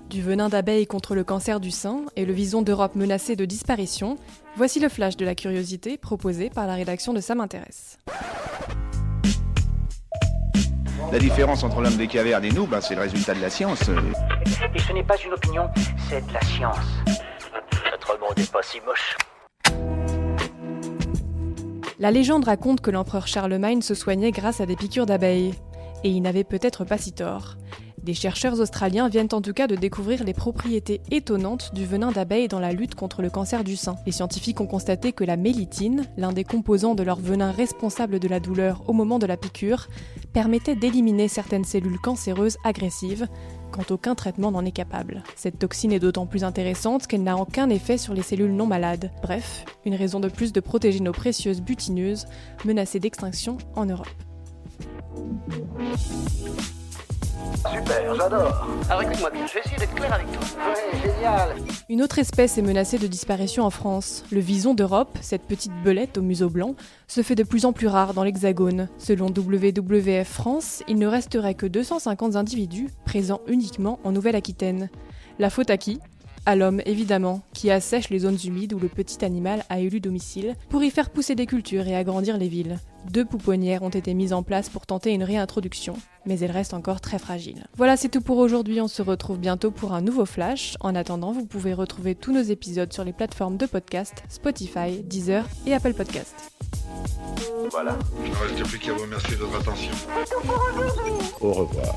Du venin d'abeille contre le cancer du sein et le vison d'Europe menacé de disparition, voici le flash de la curiosité proposé par la rédaction de Ça m'intéresse. La différence entre l'homme des cavernes et nous, c'est le résultat de la science. Et ce n'est pas une opinion, c'est de la science. Notre monde n'est pas si moche. La légende raconte que l'empereur Charlemagne se soignait grâce à des piqûres d'abeilles. Et il n'avait peut-être pas si tort. Des chercheurs australiens viennent en tout cas de découvrir les propriétés étonnantes du venin d'abeille dans la lutte contre le cancer du sein. Les scientifiques ont constaté que la mélitine, l'un des composants de leur venin responsable de la douleur au moment de la piqûre, permettait d'éliminer certaines cellules cancéreuses agressives, quand aucun traitement n'en est capable. Cette toxine est d'autant plus intéressante qu'elle n'a aucun effet sur les cellules non malades. Bref, une raison de plus de protéger nos précieuses butineuses, menacées d'extinction en Europe. Super, j'adore. Alors écoute-moi bien, je vais essayer d'être clair avec toi. Ouais, génial. Une autre espèce est menacée de disparition en France. Le vison d'Europe, cette petite belette au museau blanc, se fait de plus en plus rare dans l'Hexagone. Selon WWF France, il ne resterait que 250 individus présents uniquement en Nouvelle-Aquitaine. La faute à qui ? À l'homme, évidemment, qui assèche les zones humides où le petit animal a élu domicile pour y faire pousser des cultures et agrandir les villes. 2 pouponnières ont été mises en place pour tenter une réintroduction, mais elles restent encore très fragiles. Voilà, c'est tout pour aujourd'hui, on se retrouve bientôt pour un nouveau flash. En attendant, vous pouvez retrouver tous nos épisodes sur les plateformes de podcast, Spotify, Deezer et Apple Podcast. Voilà. Il ne reste plus qu'à vous remercier de votre attention. Au revoir.